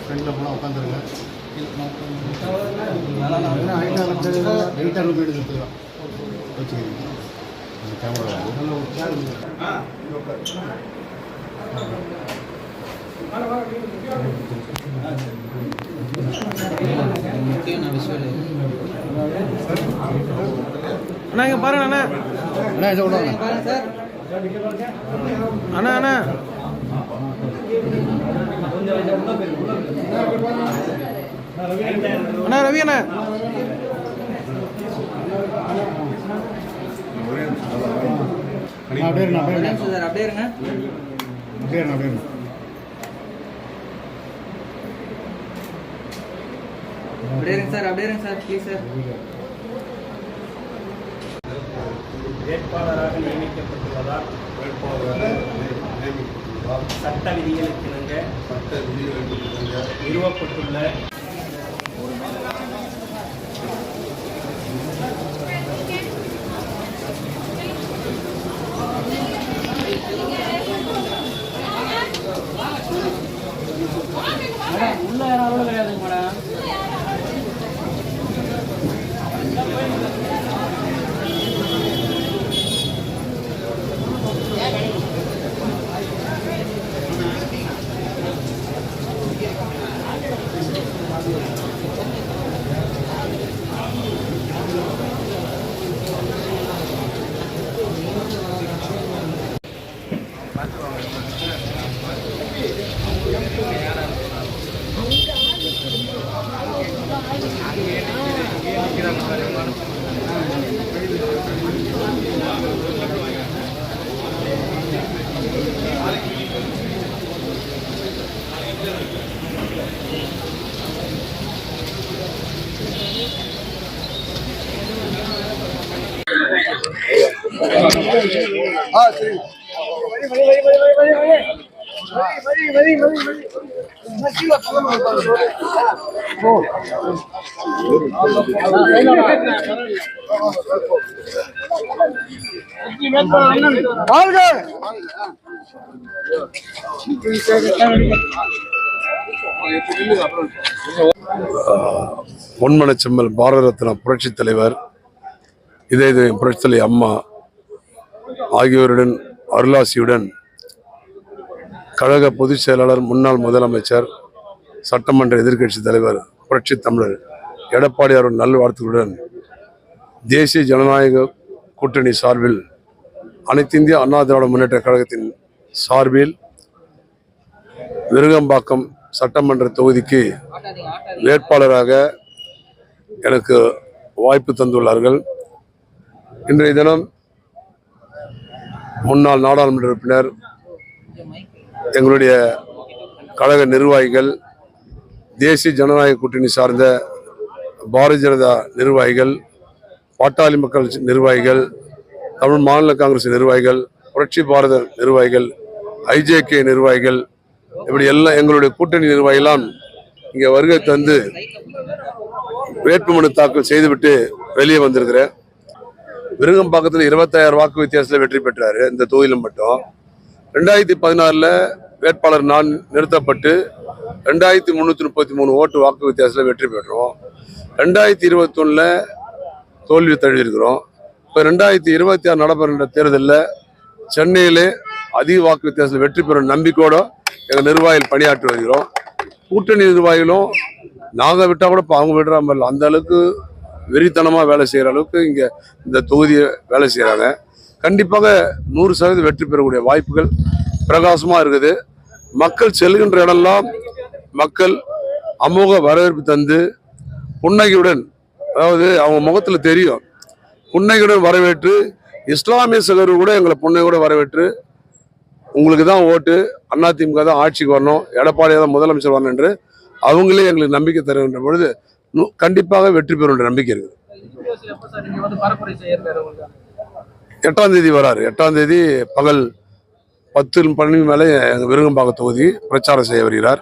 ஃப்ரெண்டில் போனால் உட்காந்துருங்க. வச்சுக்கிறீங்க அந்த கேமரா அண்ணா இங்கே பாருங்க அண்ணா. அண்ணா இதை விடுவாங்க அண்ணா அண்ணா அண்ணா ரவி அண்ணா அப்படியே இருங்க அப்படியே இருங்க சார், அப்படியே இருங்க சார், ப்ளீஸ் சார். வேட்பாளராக நியமிக்கப்பட்டுள்ளதால் சட்ட விதிகளுக்கு இணங்க நிறுவப்பட்டுள்ள உள்ள யாரும் கிடையாதுங்க மேடம். பொன்மனச்செம்மல் பாரத ரத்னா புரட்சி தலைவர் இதய புரட்சி தலைவர் அம்மா ஆகியோருடன் அருளாசியுடன் கழக பொதுச் செயலாளர் முன்னாள் முதலமைச்சர் சட்டமன்ற எதிர்க்கட்சி தலைவர் புரட்சி தமிழர் எடப்பாடி அவர்கள் நல்வாழ்த்துக்களுடன் தேசிய ஜனநாயக கூட்டணி சார்பில் அனைத்து இந்திய அண்ணா திராவிட முன்னேற்ற கழகத்தின் சார்பில் விருகம்பாக்கம் சட்டமன்ற தொகுதிக்கு வேட்பாளராக எனக்கு வாய்ப்பு தந்துள்ளார்கள். இன்றைய தினம் முன்னாள் நாடாளுமன்ற உறுப்பினர், எங்களுடைய கழக நிர்வாகிகள், தேசிய ஜனநாயக கூட்டணி சார்ந்த பாரதிய ஜனதா நிர்வாகிகள், பாட்டாளி மக்கள் நிர்வாகிகள், தமிழ் மாநில காங்கிரஸ் நிர்வாகிகள், புரட்சி பாரத நிர்வாகிகள், ஐஜேகே நிர்வாகிகள், இப்படி எல்லாம் எங்களுடைய கூட்டணி நிர்வாகிகளாம் இங்கே வருகை தந்து வேட்புமனு தாக்கல் செய்துவிட்டு வெளியே வந்திருக்கிறேன். விருகம்பாக்கத்தில் 25,000 வாக்கு வித்தியாசத்தில் வெற்றி பெற்றாரு. இந்த தொகுதியில் மட்டும் 2016 வேட்பாளர் நான் நிறுத்தப்பட்டு 2333 ஓட்டு வாக்கு வித்தியாசத்தில் வெற்றி பெற்றோம். 2021 தோல்வி தழுவிருக்கிறோம். இப்போ 2026 நடைபெறுகின்ற தேர்தலில் சென்னையிலே அதிக வாக்கு வித்தியாசத்தில் வெற்றி பெறும் நம்பிக்கையோடு எங்கள் நிர்வாகிகள் பணியாற்றி வருகிறோம். கூட்டணி நிர்வாகிகளும் நாங்கள் விட்டால் கூட இப்போ அவங்க விடுற மாதிரி அந்த அளவுக்கு வெறித்தனமாக வேலை செய்கிற அளவுக்கு இங்கே இந்த தொகுதியை வேலை செய்கிறாங்க. கண்டிப்பாக 100% வெற்றி பெறக்கூடிய வாய்ப்புகள் பிரகாசமாக இருக்குது. மக்கள் செல்கின்ற இடம்லாம் மக்கள் அமோக வரவேற்பு தந்து புன்னகையுடன், அதாவது அவங்க முகத்தில் தெரியும், புன்னகையுடன் வரவேற்று, இஸ்லாமிய சகோதரர் கூட எங்களை புன்னகையோடு வரவேற்று, உங்களுக்கு தான் ஓட்டு, அதிமுக தான் ஆட்சிக்கு வரணும், எடப்பாடியாக தான் முதலமைச்சர் வரணும் என்று அவங்களே எங்களுக்கு நம்பிக்கை தருகின்ற பொழுது கண்டிப்பாக வெற்றி பெறும் நம்பிக்கை இருக்குது. 8ஆம் தேதி வராரு. 8ஆம் தேதி பகல் 10 மணி மேலே எங்கள் விருகம்பாக்கம் தொகுதி பிரச்சாரம் செய்ய வருகிறார்.